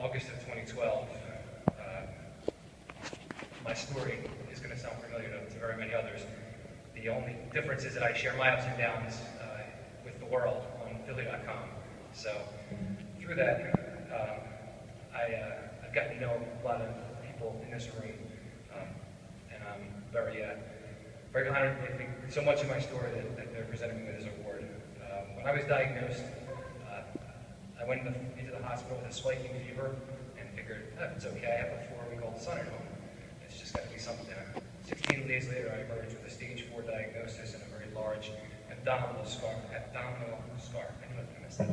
August of 2012. My story is going to sound familiar to very many others. The only difference is that I share my ups and downs with the world on Philly.com. So through that, I've gotten to know a lot of people in this room, and I'm very honored. They think so much of my story that they're presenting me with this award. When I was diagnosed, I went into the hospital with a spiking fever and figured, it's okay, I have a 4-week-old son at home. It's just got to be something. 16 days later, I emerged with a stage 4 diagnosis and a very large abdominal scar. I knew I messed that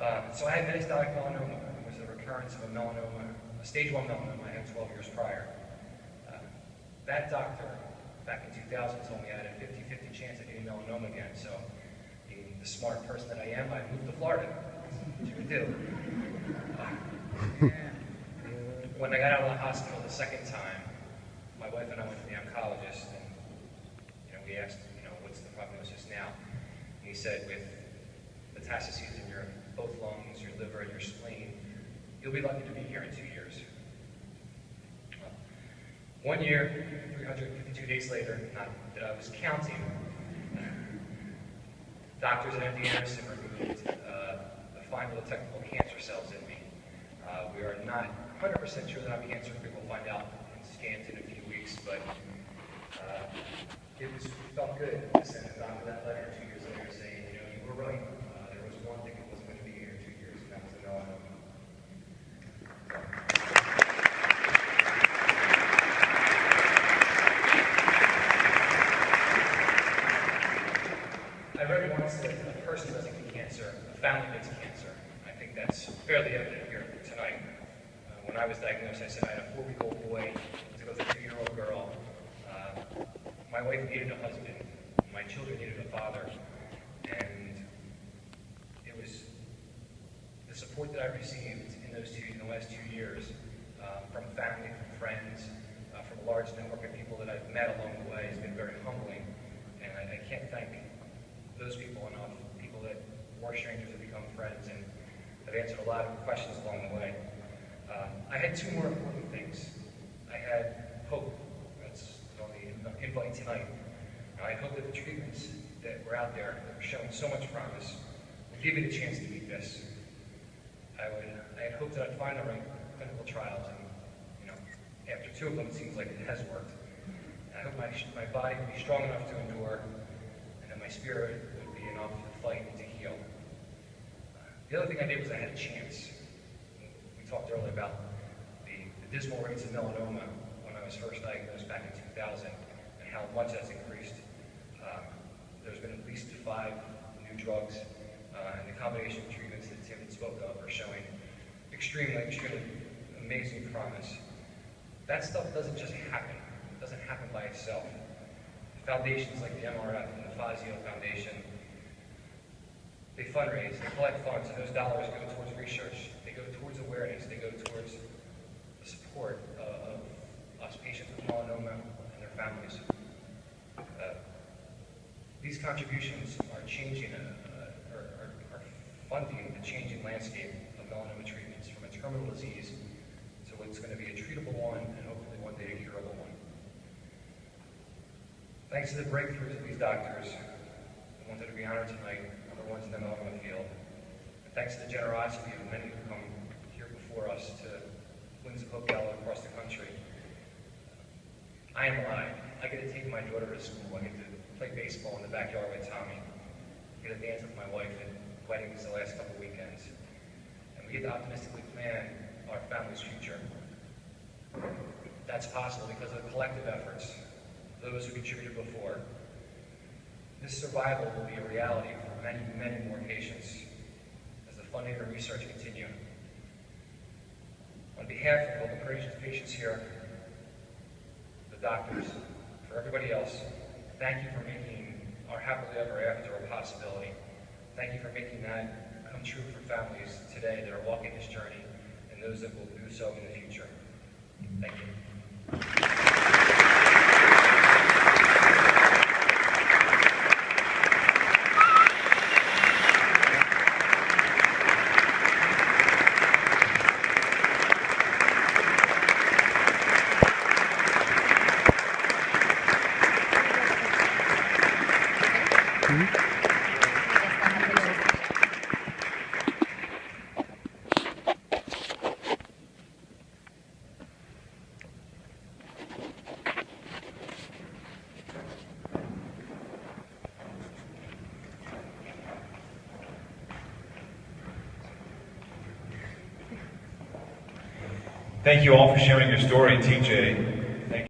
up. So I had metastatic melanoma. It was a recurrence of a melanoma, a stage 1 melanoma I had 12 years prior. That doctor, back in 2000, told me I had a 50-50 chance of getting melanoma again. So being the smart person that I am, I moved to Florida. That's what you do. When I got out of the hospital the second time, my wife and I went to the oncologist, and we asked, what's the prognosis now? And he said, with metastases in your both lungs, your liver, and your spleen, you'll be lucky to be here in 2 years. 1 year, 352 days later, not that I was counting, doctors at MD Anderson removed the final detectable cancer cells in me. We are not 100% sure that I'm cancer-free. We'll find out in scans in a few weeks, but it felt good to send the doctor that letter 2 years later saying, you were right. There was one thing that wasn't going to be here in 2 years, and that was the melanoma. I read once that a person doesn't get cancer, a family gets cancer. I think that's fairly evident here tonight. When I was diagnosed, I said I had a 4-week-old boy to go with a 2-year-old girl. My wife needed a husband. My children needed a father. And it was the support that I received in the last 2 years from family, from friends, from a large network of people that I've met along the way has been very humbling. And I can't thank those people enough, people that were strangers have become friends and have answered a lot of questions along the way. I had 2 more important things. I had hope. That's on the invite tonight. I had hope that the treatments that were out there that were showing so much promise would give me the chance to beat this. I had hoped that I'd find the right clinical trials, and after 2 of them, it seems like it has worked. And I hope my body would be strong enough to endure, and that my spirit would be enough to fight and to heal. The other thing I did was I had a chance. We talked earlier about the dismal rates of melanoma when I was first diagnosed back in 2000 and how much that's increased. There's been at least 5 new drugs, and the combination of treatments that Tim spoke of are showing extremely amazing promise. That stuff doesn't just happen. It doesn't happen by itself. Foundations like the MRF and the Fazio Foundation, they fundraise, they collect funds, and those dollars go towards research. They go towards awareness. They go towards the support of us patients with melanoma and their families. These contributions are changing, are funding the changing landscape of melanoma treatments from a terminal disease to what's going to be a treatable one and hopefully one day a curable one. Thanks to the breakthroughs of these doctors, I wanted to be honored tonight, number ones in the melanoma field. And thanks to the generosity of many who come here before us to Wings of Hope Gala across the country. I am alive. I get to take my daughter to school. I get to play baseball in the backyard with Tommy. I get to dance with my wife at weddings the last couple weekends. And we get to optimistically plan our family's future. That's possible because of the collective efforts of those who contributed before. This survival will be a reality for many, many more patients as the funding and research continue. On behalf of all the patients here, the doctors, for everybody else, thank you for making our happily ever after a possibility. Thank you for making that come true for families today that are walking this journey and those that will do so in the future. Thank you. Thank you all for sharing your story, TJ.